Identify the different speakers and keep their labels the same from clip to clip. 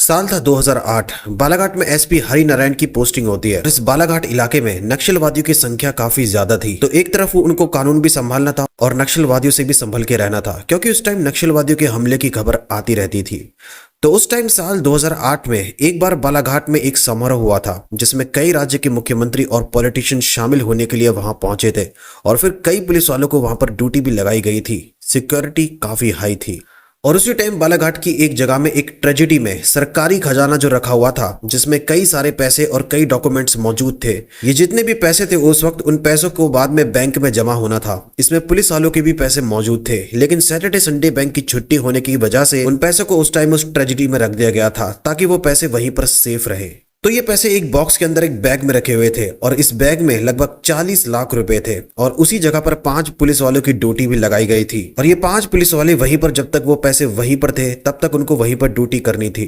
Speaker 1: साल था 2008। बालाघाट में एसपी हरि नारायण की पोस्टिंग होती है। इस बालाघाट इलाके में नक्सलवादियों की संख्या काफी ज्यादा थी, तो एक तरफ उनको कानून भी संभालना था और नक्सलवादियों से भी संभल के रहना था, क्योंकि उस टाइम नक्सलवादियों के हमले की खबर आती रहती थी। तो उस टाइम साल 2008 में एक बार बालाघाट में एक समारोह हुआ था, जिसमें कई राज्य के मुख्यमंत्री और पॉलिटिशियन शामिल होने के लिए वहां पहुंचे थे और फिर कई पुलिस वालों को वहां पर ड्यूटी भी लगाई गई थी। सिक्योरिटी काफी हाई थी। और उसी टाइम बालाघाट की एक जगह में एक ट्रेजेडी में सरकारी खजाना जो रखा हुआ था, जिसमें कई सारे पैसे और कई डॉक्यूमेंट्स मौजूद थे। ये जितने भी पैसे थे उस वक्त, उन पैसों को बाद में बैंक में जमा होना था। इसमें पुलिस वालों के भी पैसे मौजूद थे, लेकिन सैटरडे संडे बैंक की छुट्टी होने की वजह से उन पैसों को उस टाइम उस ट्रेजेडी में रख दिया गया था, ताकि वो पैसे वहीं पर सेफ रहे। तो ये पैसे एक बॉक्स के अंदर एक बैग में रखे हुए थे और इस बैग में लगभग 40 लाख रुपए थे। और उसी जगह पर 5 पुलिस वालों की ड्यूटी भी लगाई गई थी और ये 5 पुलिस वाले वहीं पर, जब तक वो पैसे वहीं पर थे तब तक उनको वहीं पर ड्यूटी करनी थी।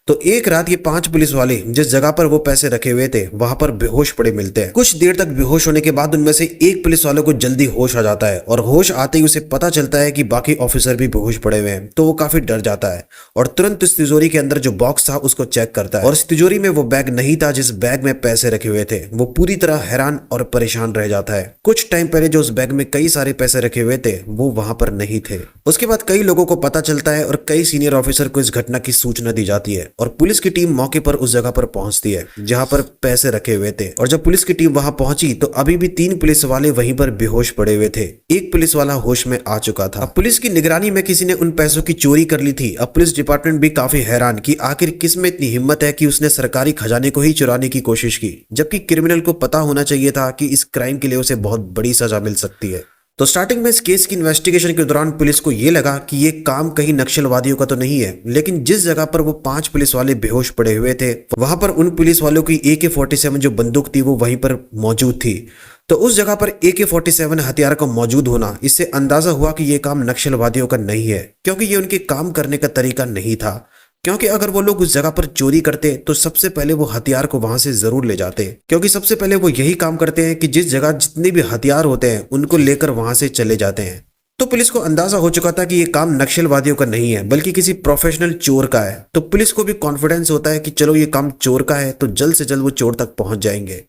Speaker 1: तो एक रात ये 5 पुलिस वाले जिस जगह पर वो पैसे रखे हुए थे वहां पर बेहोश पड़े मिलते हैं। कुछ देर तक बेहोश होने के बाद उनमें से एक पुलिस वालों को जल्दी होश आ जाता है और होश आते ही उसे पता चलता है कि बाकी ऑफिसर भी बेहोश पड़े हुए हैं। तो वो काफी डर जाता है और तुरंत इस तिजोरी के अंदर जो बॉक्स था उसको चेक करता है और इस तिजोरी में वो बैग नहीं था जिस बैग में पैसे रखे हुए थे। वो पूरी तरह हैरान और परेशान रह जाता है। कुछ टाइम पहले जो उस बैग में कई सारे पैसे रखे हुए थे वो वहां पर नहीं थे। उसके बाद कई लोगों को पता चलता है और कई सीनियर ऑफिसर को इस घटना की सूचना दी जाती है और पुलिस की टीम मौके पर उस जगह पर पहुंचती है जहां पर पैसे रखे हुए थे। और जब पुलिस की टीम वहां पहुंची तो अभी भी 3 पुलिस वाले वहीं पर बेहोश पड़े हुए थे। एक पुलिस वाला होश में आ चुका था। अब पुलिस की निगरानी में किसी ने उन पैसों की चोरी कर ली थी। अब पुलिस डिपार्टमेंट भी काफी हैरान कि आखिर किस में इतनी हिम्मत है कि उसने सरकारी खजाने को ही चुराने की कोशिश की, जबकि क्रिमिनल को पता होना चाहिए था कि इस क्राइम के लिए उसे बहुत बड़ी सजा मिल सकती है। तो स्टार्टिंग में इस केस की इन्वेस्टिगेशन के दौरान पुलिस को यह लगा कि ये काम कहीं नक्सलवादियों का तो नहीं है, लेकिन जिस जगह पर वो 5 पुलिस वाले बेहोश पड़े हुए थे वहां पर उन पुलिस वालों की AK-47 जो बंदूक थी वो वहीं पर मौजूद थी। तो उस जगह पर AK-47 हथियार का मौजूद होना, इससे अंदाजा हुआ कि ये काम नक्सलवादियों का नहीं है, क्योंकि ये उनके काम करने का तरीका नहीं था। क्योंकि अगर वो लोग उस जगह पर चोरी करते तो सबसे पहले वो हथियार को वहां से जरूर ले जाते, क्योंकि सबसे पहले वो यही काम करते हैं कि जिस जगह जितने भी हथियार होते हैं उनको लेकर वहां से चले जाते हैं। तो पुलिस को अंदाजा हो चुका था कि ये काम नक्सलवादियों का नहीं है बल्कि किसी प्रोफेशनल चोर का है। तो पुलिस को भी कॉन्फिडेंस होता है कि चलो ये काम चोर का है, तो जल्द से जल्द वो चोर तक पहुंच जाएंगे।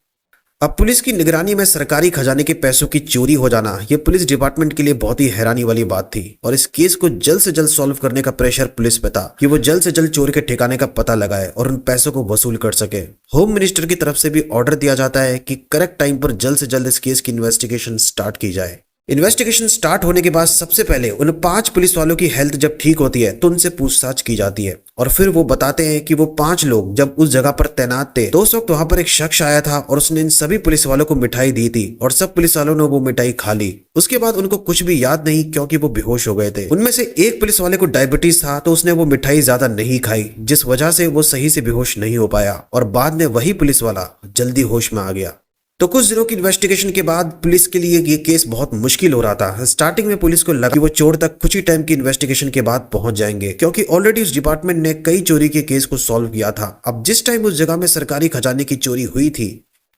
Speaker 1: अब पुलिस की निगरानी में सरकारी खजाने के पैसों की चोरी हो जाना, यह पुलिस डिपार्टमेंट के लिए बहुत ही हैरानी वाली बात थी और इस केस को जल्द से जल्द सॉल्व करने का प्रेशर पुलिस पे था कि वो जल्द से जल्द चोर के ठिकाने का पता लगाए और उन पैसों को वसूल कर सके। होम मिनिस्टर की तरफ से भी ऑर्डर दिया जाता है कि करेक्ट टाइम पर जल्द से जल्द इस केस की इन्वेस्टिगेशन स्टार्ट की जाए। इन्वेस्टिगेशन स्टार्ट होने के बाद सबसे पहले उन 5 पुलिस वालों की हेल्थ जब ठीक होती है तो उनसे पूछताछ की जाती है और फिर वो बताते हैं कि वो 5 लोग जब उस जगह पर तैनात थे तो उस वक्त वहां पर एक शख्स आया था और उसने इन सभी पुलिस वालों को मिठाई दी थी और सब पुलिस वालों ने वो मिठाई खा ली। उसके बाद उनको कुछ भी याद नहीं, क्योंकि वो बेहोश हो गए थे। उनमें से एक पुलिस वाले को डायबिटीज था, तो उसने वो मिठाई ज्यादा नहीं खाई, जिस वजह से वो सही से बेहोश नहीं हो पाया और बाद में वही पुलिस वाला जल्दी होश में आ गया। तो कुछ दिनों की इन्वेस्टिगेशन के बाद पुलिस के लिए ये केस बहुत मुश्किल हो रहा था। स्टार्टिंग में पुलिस को लगा कि वो चोर तक कुछ ही टाइम की इन्वेस्टिगेशन के बाद पहुंच जाएंगे, क्योंकि ऑलरेडी उस डिपार्टमेंट ने कई चोरी के केस को सॉल्व किया था। अब जिस टाइम उस जगह में सरकारी खजाने की चोरी हुई थी,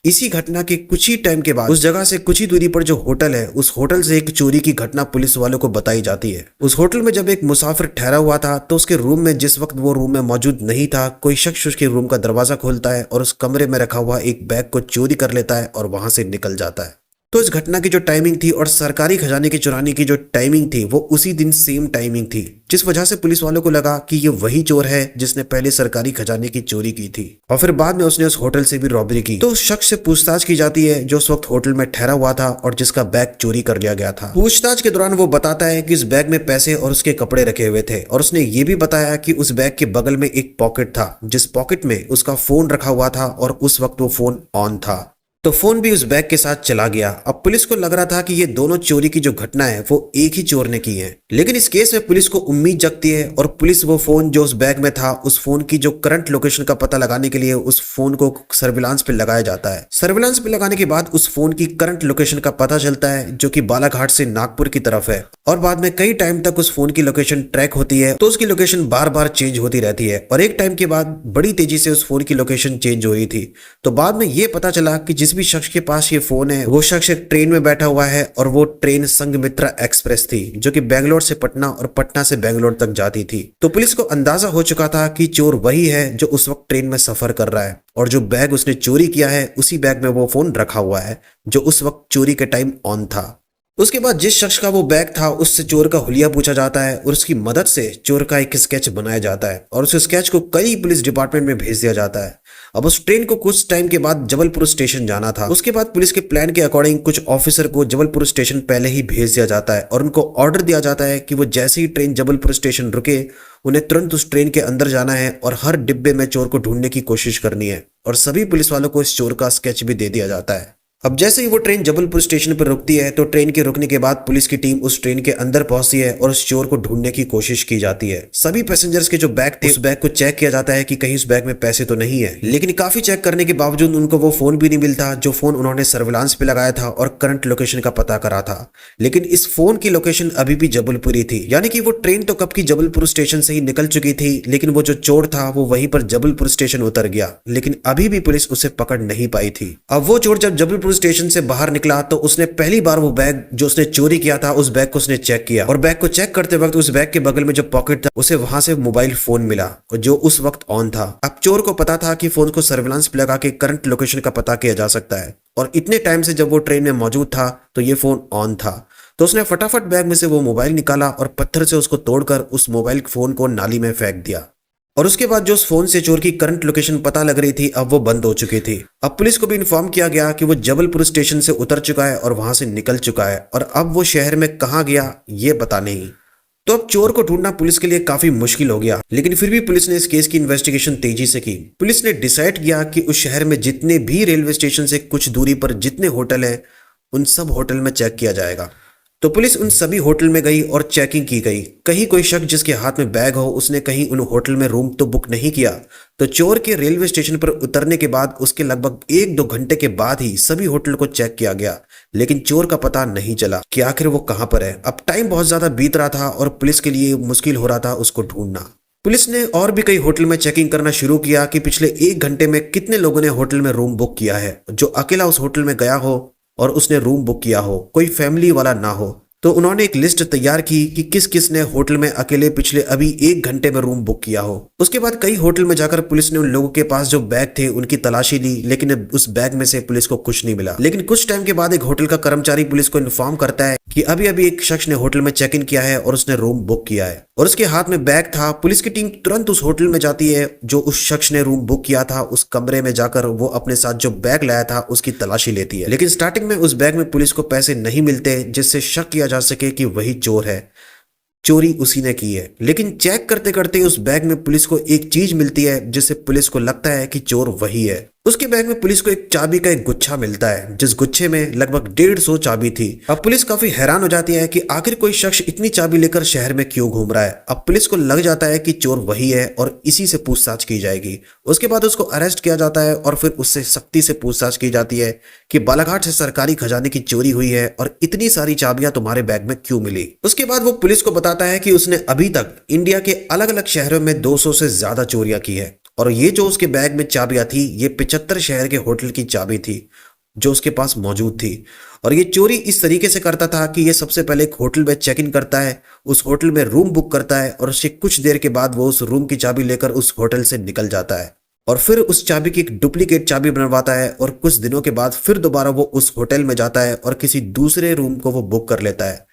Speaker 1: इसी घटना के कुछ ही टाइम के बाद उस जगह से कुछ ही दूरी पर जो होटल है, उस होटल से एक चोरी की घटना पुलिस वालों को बताई जाती है। उस होटल में जब एक मुसाफिर ठहरा हुआ था तो उसके रूम में, जिस वक्त वो रूम में मौजूद नहीं था, कोई शख्स उसके रूम का दरवाजा खोलता है और उस कमरे में रखा हुआ एक बैग को चोरी कर लेता है और वहां से निकल जाता है। तो इस घटना की जो टाइमिंग थी और सरकारी खजाने के चुराने की जो टाइमिंग थी वो उसी दिन सेम टाइमिंग थी, जिस वजह से पुलिस वालों को लगा कि ये वही चोर है जिसने पहले सरकारी खजाने की चोरी की थी और फिर बाद में उसने उस होटल से भी रॉबरी की। तो उस शख्स से पूछताछ की जाती है जो उस वक्त होटल में ठहरा हुआ था और जिसका बैग चोरी कर लिया गया था। पूछताछ के दौरान वो बताता है कि इस बैग में पैसे और उसके कपड़े रखे हुए थे और उसने ये भी बताया कि उस बैग के बगल में एक पॉकेट था, जिस पॉकेट में उसका फोन रखा हुआ था और उस वक्त वो फोन ऑन था। तो फोन भी उस बैग के साथ चला गया। अब पुलिस को लग रहा था कि ये दोनों चोरी की जो घटना है वो एक ही चोर ने की है, लेकिन इस केस में पुलिस को उम्मीद जगती है और पुलिस वो फोन जो उस बैग में था, उस फोन की जो करंट लोकेशन का पता लगाने के लिए उस फोन को सर्विलांस पे लगाया जाता है। सर्विलांस पे लगाने के बाद उस फोन की करंट लोकेशन का पता चलता है, जो कि बालाघाट से नागपुर की तरफ है और बाद में कई टाइम तक उस फोन की लोकेशन ट्रैक होती है। तो उसकी लोकेशन बार बार चेंज होती रहती है और एक टाइम के बाद बड़ी तेजी से उस फोन की लोकेशन चेंज हो रही थी। तो बाद में ये पता चला कि जिस जिस भी शख्स के पास ये फोन है वो शख्स एक ट्रेन में बैठा हुआ है और वो ट्रेन संघमित्रा एक्सप्रेस थी जो कि बेंगलोर से पटना और पटना से बेंगलोर तक जाती थी। तो पुलिस को अंदाजा हो चुका था कि चोर वही है जो उस वक्त ट्रेन में सफर कर रहा है और जो बैग उसने चोरी किया है उसी बैग में वो फोन रखा हुआ है जो उस वक्त चोरी के टाइम ऑन था। उसके बाद जिस शख्स का वो बैग था उससे चोर का हुलिया पूछा जाता है और उसकी मदद से चोर का एक स्केच बनाया जाता है और उस स्केच को कई पुलिस डिपार्टमेंट में भेज दिया जाता है। अब उस ट्रेन को कुछ टाइम के बाद जबलपुर स्टेशन जाना था। उसके बाद पुलिस के प्लान के अकॉर्डिंग कुछ ऑफिसर को जबलपुर स्टेशन पहले ही भेज दिया जाता है और उनको ऑर्डर दिया जाता है कि वो जैसे ही ट्रेन जबलपुर स्टेशन रुके उन्हें तुरंत उस ट्रेन के अंदर जाना है और हर डिब्बे में चोर को ढूंढने की कोशिश करनी है और सभी पुलिस वालों को इस चोर का स्केच भी दे दिया जाता है। अब जैसे ही वो ट्रेन जबलपुर स्टेशन पर रुकती है तो ट्रेन के रुकने के बाद पुलिस की टीम उस ट्रेन के अंदर पहुंचती है और उस चोर को ढूंढने की कोशिश की जाती है। सभी पैसेंजर्स के जो बैग थे उस बैग को चेक किया जाता है कि कहीं उस बैग में पैसे तो नहीं है, लेकिन काफी चेक करने के बावजूद उनको वो फोन भी नहीं मिलता जो फोन उन्होंने सर्विलांस पे लगाया था और करंट लोकेशन का पता करा था। लेकिन इस फोन की लोकेशन अभी भी जबलपुर ही थी, यानी कि वो ट्रेन तो कब की जबलपुर स्टेशन से ही निकल चुकी थी, लेकिन वो जो चोर था वो वहीं पर जबलपुर स्टेशन उतर गया, लेकिन अभी भी पुलिस उसे पकड़ नहीं पाई थी। अब वो चोर जब जबलपुर स्टेशन से बाहर निकला तो उसने पहली बार वो बैग जो उसने चोरी किया था उस बैग को उसने चेक किया और बैग को चेक करते वक्त उस बैग के बगल में जो पॉकेट था उसे वहां से मोबाइल फोन मिला और जो उस वक्त ऑन था। अब चोर को पता था कि फोन को सर्विलांस पे लगा के करंट लोकेशन का पता किया जा सकता है और इतने टाइम से जब वो ट्रेन में मौजूद था तो ये फोन ऑन था। तो उसने फटाफट बैग में से वो मोबाइल निकाला और पत्थर से उसको तोड़कर उस मोबाइल फोन को नाली में फेंक दिया और उसके बाद जो उस फोन से चोर की करंट लोकेशन पता लग रही थी अब वो बंद हो चुकी थी। अब पुलिस को भी इन्फॉर्म किया गया कि वो जबलपुर स्टेशन से उतर चुका है और वहां से निकल चुका है और अब वो शहर में कहां गया ये पता नहीं। तो अब चोर को ढूंढना पुलिस के लिए काफी मुश्किल हो गया, लेकिन फिर भी पुलिस ने इस केस की इन्वेस्टिगेशन तेजी से की। पुलिस ने डिसाइड किया कि उस शहर में जितने भी रेलवे स्टेशन से कुछ दूरी पर जितने होटल हैं उन सब होटल में चेक किया जाएगा। तो पुलिस उन सभी होटल में गई और चेकिंग की गई। कहीं कोई शख्स जिसके हाथ में बैग हो उसने कहीं उन होटल में रूम तो बुक नहीं किया। तो चोर के रेलवे स्टेशन पर उतरने के बाद उसके लगभग 1-2 घंटे के बाद ही सभी होटल को चेक किया गया, लेकिन चोर का पता नहीं चला कि आखिर वो कहां पर है। अब टाइम बहुत ज्यादा बीत रहा था और पुलिस के लिए मुश्किल हो रहा था उसको ढूंढना। पुलिस ने और भी कई होटल में चेकिंग करना शुरू किया कि पिछले 1 घंटे में कितने लोगों ने होटल में रूम बुक किया है। जो अकेला उस होटल में गया हो और उसने रूम बुक किया हो, कोई फैमिली वाला ना हो। तो उन्होंने एक लिस्ट तैयार की कि किस किस ने होटल में अकेले पिछले अभी 1 घंटे में रूम बुक किया हो। उसके बाद कई होटल में जाकर पुलिस ने उन लोगों के पास जो बैग थे उनकी तलाशी ली, लेकिन उस बैग में से पुलिस को कुछ नहीं मिला। लेकिन कुछ टाइम के बाद एक होटल का कर्मचारी पुलिस को इन्फॉर्म करता है कि अभी अभी एक शख्स ने होटल में चेक इन किया है और उसने रूम बुक किया है और उसके हाथ में बैग था। पुलिस की टीम तुरंत उस होटल में जाती है जो उस शख्स ने रूम बुक किया था। उस कमरे में जाकर वो अपने साथ जो बैग लाया था उसकी तलाशी लेती है, लेकिन स्टार्टिंग में उस बैग में पुलिस को पैसे नहीं मिलते जिससे शक किया जा सके कि वही चोर है, चोरी उसी ने की है। लेकिन चेक करते करते उस बैग में पुलिस को एक चीज मिलती है जिससे पुलिस को लगता है कि चोर वही है। उसके बैग में पुलिस को एक चाबी का एक गुच्छा मिलता है जिस गुच्छे में लगभग 150 चाबी थी। अब पुलिस काफी हैरान हो जाती है कि आखिर कोई शख्स इतनी चाबी लेकर शहर में क्यों घूम रहा है। अब पुलिस को लग जाता है कि चोर वही है और इसी से पूछताछ की जाएगी। उसके बाद उसको अरेस्ट किया जाता है और फिर उससे सख्ती से पूछताछ की जाती है कि बालाघाट से सरकारी खजाने की चोरी हुई है और इतनी सारी चाबियां तुम्हारे बैग में क्यों मिली। उसके बाद वो पुलिस को बताता है कि उसने अभी तक इंडिया के अलग अलग शहरों में 200 से ज्यादा चोरियां की है और ये जो उसके बैग में चाबियां थी ये 75 शहर के होटल की चाबी थी जो उसके पास मौजूद थी। और ये चोरी इस तरीके से करता था कि ये सबसे पहले एक होटल में चेक इन करता है, उस होटल में रूम बुक करता है और उससे कुछ देर के बाद वो उस रूम की चाबी लेकर उस होटल से निकल जाता है और फिर उस चाबी की एक डुप्लीकेट चाबी बनवाता है और कुछ दिनों के बाद फिर दोबारा वो उस होटल में जाता है और किसी दूसरे रूम को वो बुक कर लेता है।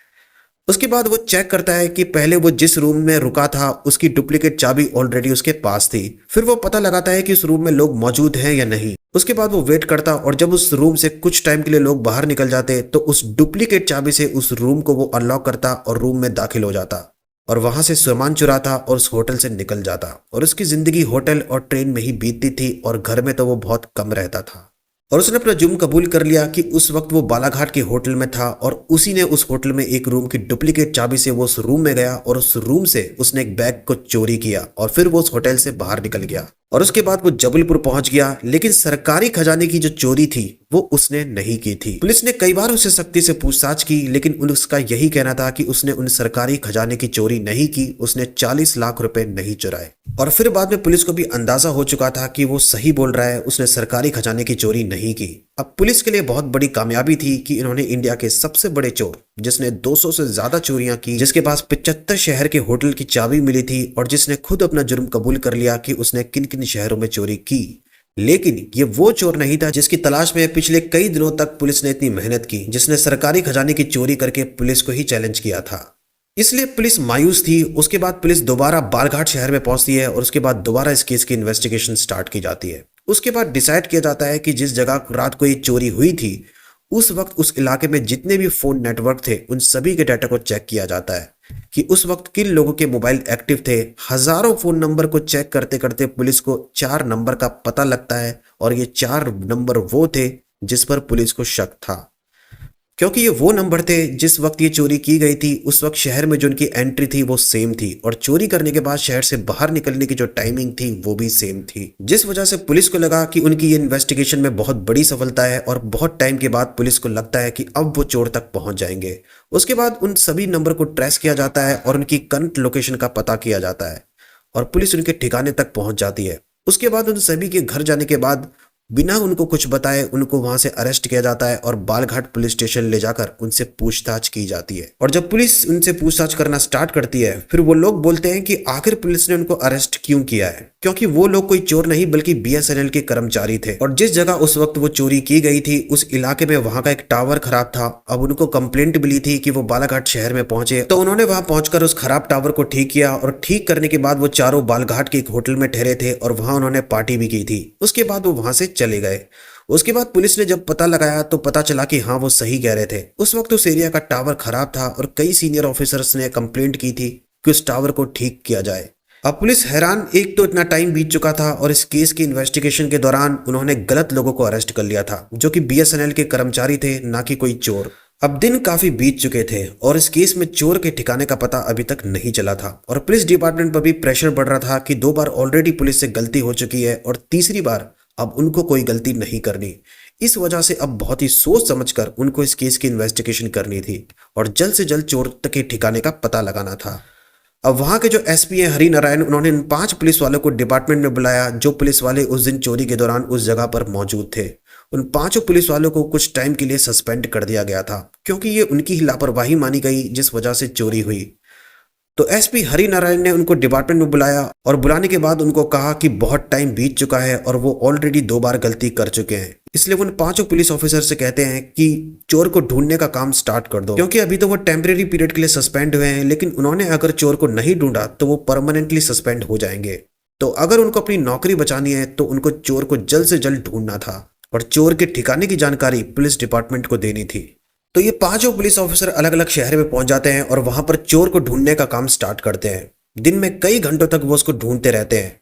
Speaker 1: उसके बाद वो चेक करता है कि पहले वो जिस रूम में रुका था उसकी डुप्लीकेट चाबी ऑलरेडी उसके पास थी। फिर वो पता लगाता है कि उस रूम में लोग मौजूद हैं या नहीं। उसके बाद वो वेट करता और जब उस रूम से कुछ टाइम के लिए लोग बाहर निकल जाते तो उस डुप्लीकेट चाबी से उस रूम को वो अनलॉक करता और रूम में दाखिल हो जाता और वहां से सामान चुराता और उस होटल से निकल जाता। और उसकी जिंदगी होटल और ट्रेन में ही बीतती थी और घर में तो वो बहुत कम रहता था। और उसने अपना जुर्म कबूल कर लिया कि उस वक्त वो बालाघाट के होटल में था और उसी ने उस होटल में एक रूम की डुप्लीकेट चाबी से वो उस रूम में गया और उस रूम से उसने एक बैग को चोरी किया और फिर वो उस होटल से बाहर निकल गया। और उसके बाद वो जबलपुर पहुंच गया, लेकिन सरकारी खजाने की जो चोरी थी वो उसने नहीं की थी। पुलिस ने कई बार उससे सख्ती से पूछताछ की, लेकिन उसका यही कहना था कि उसने उन सरकारी खजाने की चोरी नहीं की, उसने 40 लाख रुपए नहीं चुराए। और फिर बाद में पुलिस को भी अंदाजा हो चुका था कि वो सही बोल रहा है, उसने सरकारी खजाने की चोरी नहीं की। अब पुलिस के लिए बहुत बड़ी कामयाबी थी कि इन्होंने इंडिया के सबसे बड़े चोर, जिसने 200 से ज्यादा चोरियां की, जिसके पास 75 शहर के होटल की चाबी मिली थी और जिसने खुद अपना जुर्म कबूल कर लिया कि उसने किन किन शहरों में चोरी की। लेकिन ये वो चोर नहीं था जिसकी तलाश में पिछले कई दिनों तक पुलिस ने इतनी मेहनत की, जिसने सरकारी खजाने की चोरी करके पुलिस को ही चैलेंज किया था। इसलिए पुलिस मायूस थी। उसके बाद पुलिस दोबारा बालघाट शहर में पहुंचती है और उसके बाद दोबारा इस केस की इन्वेस्टिगेशन स्टार्ट की जाती है। उसके बाद डिसाइड किया जाता है कि जिस जगह रात को ये चोरी हुई थी, उस वक्त उस इलाके में जितने भी फोन नेटवर्क थे उन सभी के डाटा को चेक किया जाता है कि उस वक्त किन लोगों के मोबाइल एक्टिव थे। हजारों फोन नंबर को चेक करते करते पुलिस को 4 नंबर का पता लगता है और ये 4 नंबर वो थे जिस पर पुलिस को शक था, क्योंकि ये वो नंबर थे जिस वक्त ये चोरी की गई थी उस वक्त शहर में जो उनकी एंट्री थी वो सेम थी और चोरी करने के बाद शहर से बाहर निकलने की जो टाइमिंग थी वो भी सेम थी, जिस वजह से पुलिस को लगा कि उनकी ये इन्वेस्टिगेशन में बहुत बड़ी सफलता है और बहुत टाइम के बाद पुलिस को लगता है कि अब वो चोर तक पहुंच जाएंगे। उसके बाद उन सभी नंबर को ट्रेस किया जाता है और उनकी करंट लोकेशन का पता किया जाता है और पुलिस उनके ठिकाने तक पहुंच जाती है। उसके बाद उन सभी के घर जाने के बाद बिना उनको कुछ बताए उनको वहां से अरेस्ट किया जाता है और बालघाट पुलिस स्टेशन ले जाकर उनसे पूछताछ की जाती है। और जब पुलिस उनसे पूछताछ करना स्टार्ट करती है, फिर वो लोग बोलते हैं कि आखिर पुलिस ने उनको अरेस्ट क्यों किया है, क्योंकि वो लोग कोई चोर नहीं बल्कि बीएसएनएल के कर्मचारी थे और जिस जगह उस वक्त वो चोरी की गई थी उस इलाके में वहां का एक टावर खराब था। अब उनको कंप्लेंट मिली थी कि वो बालाघाट शहर में पहुंचे, तो उन्होंने वहां पहुंचकर उस खराब टावर को ठीक किया और ठीक करने के बाद वो चारों बालघाट के एक होटल में ठहरे थे और वहां उन्होंने पार्टी भी की थी। उसके बाद वो वहां से चले गए। उसके बाद पुलिस ने जब पता लगाया तो पता चला कि हाँ, वो सही कह रहे थे। उस वक्त उस एरिया का टावर खराब था और कई सीनियर ऑफिसर्स ने कंप्लेंट की थी कि उस टावर को ठीक किया जाए। अब पुलिस हैरान, एक तो इतना टाइम बीत चुका था और इस केस की इन्वेस्टिगेशन के दौरान उन्होंने गलत लोगों को अरेस्ट कर लिया था जो कि बीएसएनएल के कर्मचारी थे, ना कि कोई चोर। अब दिन काफी बीत चुके थे और इस केस में चोर के ठिकाने का पता अभी तक नहीं चला था और पुलिस डिपार्टमेंट पर भी प्रेशर बढ़ रहा था कि 2 बार ऑलरेडी पुलिस से गलती हो चुकी है और तीसरी बार अब उनको कोई गलती नहीं करनी। इस वजह से अब बहुत ही सोच समझकर उनको इस केस की इन्वेस्टिगेशन करनी थी और जल्द से जल्द चोर के ठिकाने का पता लगाना था। अब वहां के जो एसपी है हरि नारायण, उन्होंने इन 5 पुलिस वालों को डिपार्टमेंट में बुलाया जो पुलिस वाले उस दिन चोरी के दौरान उस जगह पर मौजूद थे। उन 5 पुलिस वालों को कुछ टाइम के लिए सस्पेंड कर दिया गया था क्योंकि ये उनकी ही लापरवाही मानी गई जिस वजह से चोरी हुई। तो एसपी हरि नारायण ने उनको डिपार्टमेंट में बुलाया और बुलाने के बाद उनको कहा कि बहुत टाइम बीत चुका है और वो ऑलरेडी 2 बार गलती कर चुके हैं, इसलिए वो उन 5 पुलिस ऑफिसर से कहते हैं कि चोर को ढूंढने का काम स्टार्ट कर दो, क्योंकि अभी तो वो टेम्परेरी पीरियड के लिए सस्पेंड हुए हैं, लेकिन उन्होंने अगर चोर को नहीं ढूंढा तो वो परमानेंटली सस्पेंड हो जाएंगे। तो अगर उनको अपनी नौकरी बचानी है तो उनको चोर को जल्द से जल्द ढूंढना था और चोर के ठिकाने की जानकारी पुलिस डिपार्टमेंट को देनी थी। तो ये 5 पुलिस ऑफिसर अलग अलग शहर में पहुंच जाते हैं और वहां पर चोर को ढूंढने का काम स्टार्ट करते हैं। दिन में कई घंटों तक वो उसको ढूंढते रहते हैं।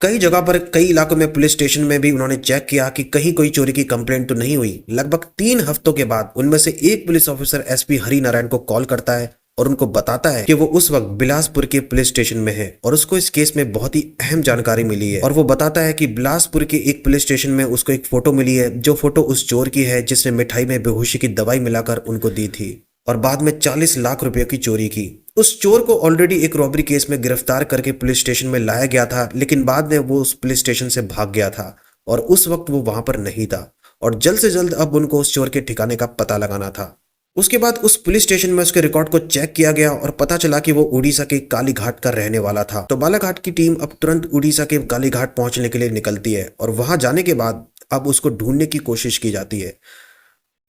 Speaker 1: कई जगह पर, कई इलाकों में, पुलिस स्टेशन में भी उन्होंने चेक किया कि कहीं कोई चोरी की कंप्लेंट तो नहीं हुई। लगभग 3 हफ्तों के बाद उनमें से एक police officer SP Hari Narayan को कॉल करता है और उनको बताता है कि वो उस वक्त बिलासपुर के पुलिस स्टेशन में है और उसको इस केस में बहुत ही अहम जानकारी मिली है। और वो बताता है कि बिलासपुर के एक पुलिस स्टेशन में उसको एक फोटो मिली है, जो फोटो उस चोर की है जिसने मिठाई में बेहोशी की दवाई मिलाकर उनको दी थी और बाद में 40 लाख रुपए की चोरी की। उस चोर को ऑलरेडी एक रॉबरी केस में गिरफ्तार करके पुलिस स्टेशन में लाया गया था, लेकिन बाद में वो उस पुलिस स्टेशन से भाग गया था और उस वक्त वो वहां पर नहीं था और जल्द से जल्द अब उनको उस चोर के ठिकाने का पता लगाना था। उसके बाद उस पुलिस स्टेशन में उसके रिकॉर्ड को चेक किया गया और पता चला कि वो उड़ीसा के कालीघाट का रहने वाला था। तो बालाघाट की टीम अब तुरंत उड़ीसा के कालीघाट पहुंचने के लिए निकलती है और वहां जाने के बाद अब उसको ढूंढने की कोशिश की जाती है।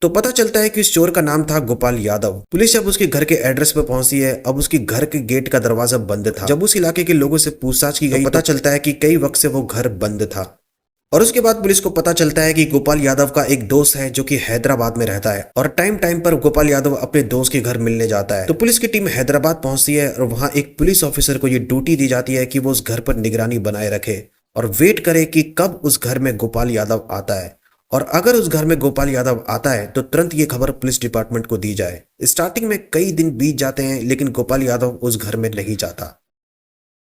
Speaker 1: तो पता चलता है कि इस चोर का नाम था गोपाल यादव। पुलिस जब उसके घर के एड्रेस पर पहुंचती है, अब उसके घर के गेट का दरवाजा बंद था। जब उस इलाके के लोगों से पूछताछ की गई तो पता चलता है कि कई वक्त से वो घर बंद था। और उसके बाद पुलिस को पता चलता है कि गोपाल यादव का एक दोस्त है जो कि हैदराबाद में रहता है और टाइम टाइम पर गोपाल यादव अपने दोस्त के घर मिलने जाता है। तो पुलिस की टीम हैदराबाद पहुंचती है और वहां एक पुलिस ऑफिसर को ये ड्यूटी दी जाती है कि वो उस घर पर निगरानी बनाए रखे और वेट करे कि कब उस घर में गोपाल यादव आता है, और अगर उस घर में गोपाल यादव आता है तो तुरंत ये खबर पुलिस डिपार्टमेंट को दी जाए। स्टार्टिंग में कई दिन बीत जाते हैं लेकिन गोपाल यादव उस घर में नहीं जाता।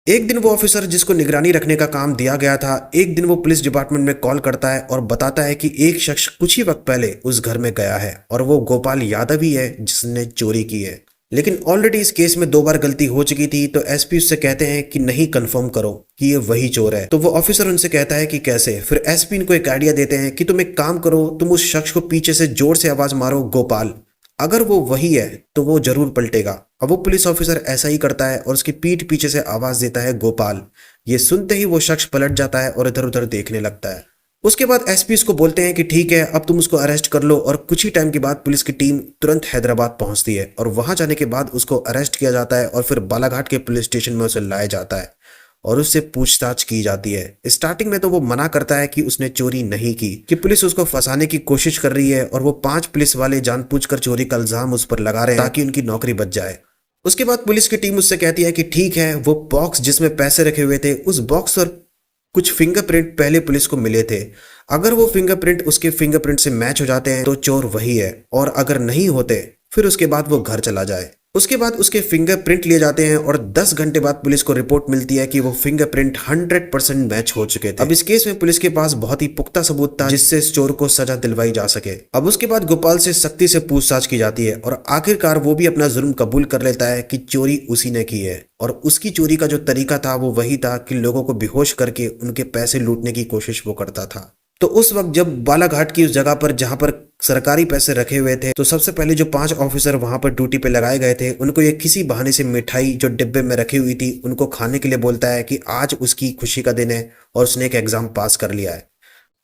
Speaker 1: एक दिन वो ऑफिसर जिसको निगरानी रखने का काम दिया गया था, एक दिन वो पुलिस डिपार्टमेंट में कॉल करता है और बताता है कि एक शख्स कुछ ही वक्त पहले उस घर में गया है और वो गोपाल यादव ही है जिसने चोरी की है। लेकिन ऑलरेडी इस केस में 2 बार गलती हो चुकी थी, तो एसपी उससे कहते हैं कि नहीं कंफर्म करो कि ये वही चोर है। तो वो ऑफिसर उनसे कहता है कि कैसे। फिर एसपी इनको एक आइडिया देते हैं कि तुम एक काम करो, तुम उस शख्स को पीछे से जोर से आवाज मारो, गोपाल। अगर वो वही है तो वो जरूर पलटेगा। अब वो पुलिस ऑफिसर ऐसा ही करता है और उसकी पीठ पीछे से आवाज देता है, गोपाल। ये सुनते ही वो शख्स पलट जाता है और इधर उधर देखने लगता है। उसके बाद एसपी उसको बोलते हैं कि ठीक है, अब तुम उसको अरेस्ट कर लो। और कुछ ही टाइम के बाद पुलिस की टीम तुरंत हैदराबाद पहुंचती है और वहां जाने के बाद उसको अरेस्ट किया जाता है और फिर बालाघाट के पुलिस स्टेशन में उसे लाया जाता है और उससे पूछताछ की जाती है। स्टार्टिंग में तो वो मना करता है कि उसने चोरी नहीं की, कि पुलिस उसको फंसाने की कोशिश कर रही है और वो 5 पुलिस वाले जानबूझकर चोरी का इल्जाम उस पर लगा रहे हैं ताकि उनकी नौकरी बच जाए। उसके बाद पुलिस की टीम उससे कहती है कि ठीक है, वो बॉक्स जिसमें पैसे रखे हुए थे, उस बॉक्स पर कुछ फिंगरप्रिंट पहले पुलिस को मिले थे। अगर वो फिंगरप्रिंट उसके फिंगरप्रिंट से मैच हो जाते हैं तो चोर वही है, और अगर नहीं होते फिर उसके बाद वो घर चला जाए। उसके बाद उसके फिंगरप्रिंट लिए जाते हैं और 10 घंटे बाद पुलिस को रिपोर्ट मिलती है कि वो फिंगरप्रिंट 100% मैच हो चुके थे। अब इस केस में पुलिस के पास बहुत ही पुख्ता सबूत था जिससे इस चोर को सजा दिलवाई जा सके। अब उसके बाद गोपाल से सख्ती से पूछताछ की जाती है और आखिरकार वो भी अपना जुर्म कबूल कर लेता है कि चोरी उसी ने की है। और उसकी चोरी का जो तरीका था वो वही था कि लोगों को बेहोश करके उनके पैसे लूटने की कोशिश वो करता था। तो उस वक्त जब बालाघाट की उस जगह पर जहां पर सरकारी पैसे रखे हुए थे, तो सबसे पहले जो 5 ऑफिसर वहां पर ड्यूटी पे लगाए गए थे, उनको ये किसी बहाने से मिठाई जो डिब्बे में रखी हुई थी उनको खाने के लिए बोलता है कि आज उसकी खुशी का दिन है और उसने एक एग्जाम पास कर लिया है।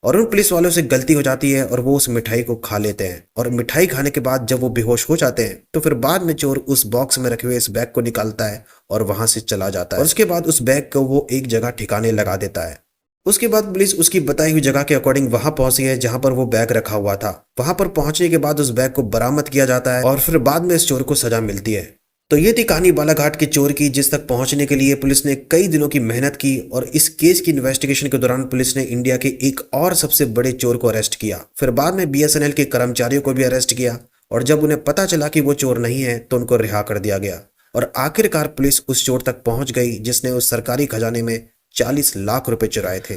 Speaker 1: और उन पुलिस वालों से गलती हो जाती है और वो उस मिठाई को खा लेते हैं। और मिठाई खाने के बाद जब वो बेहोश हो जाते हैं तो फिर बाद में चोर उस बॉक्स में रखे हुए इस बैग को निकालता है और वहां से चला जाता है। और उसके बाद उस बैग को वो एक जगह ठिकाने लगा देता है। उसके बाद पुलिस उसकी बताई हुई जगह के अकॉर्डिंग वहां पहुंची है जहां पर वो बैग रखा हुआ था। वहां पर पहुंचने के बाद उस बैग को बरामद किया जाता है और फिर बाद में इस चोर को सजा मिलती है। तो ये थी कहानी बालाघाट के चोर की, जिस तक पहुंचने के लिए पुलिस ने कई दिनों की मेहनत की। और इस केस की इन्वेस्टिगेशन के दौरान पुलिस ने इंडिया के एक और सबसे बड़े चोर को अरेस्ट किया। फिर बाद में बीएसएनएल के कर्मचारियों को भी अरेस्ट किया और जब उन्हें पता चला कि वो चोर नहीं है तो उनको रिहा कर दिया गया। और आखिरकार पुलिस उस चोर तक पहुंच गई जिसने उस सरकारी खजाने में 40 लाख रुपए चुराए थे।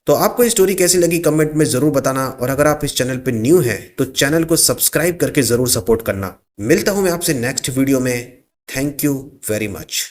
Speaker 1: तो आपको ये स्टोरी कैसी लगी कमेंट में जरूर बताना। और अगर आप इस चैनल पे न्यू हैं तो चैनल को सब्सक्राइब करके जरूर सपोर्ट करना। मिलता हूं मैं आपसे नेक्स्ट वीडियो में। Thank you very much.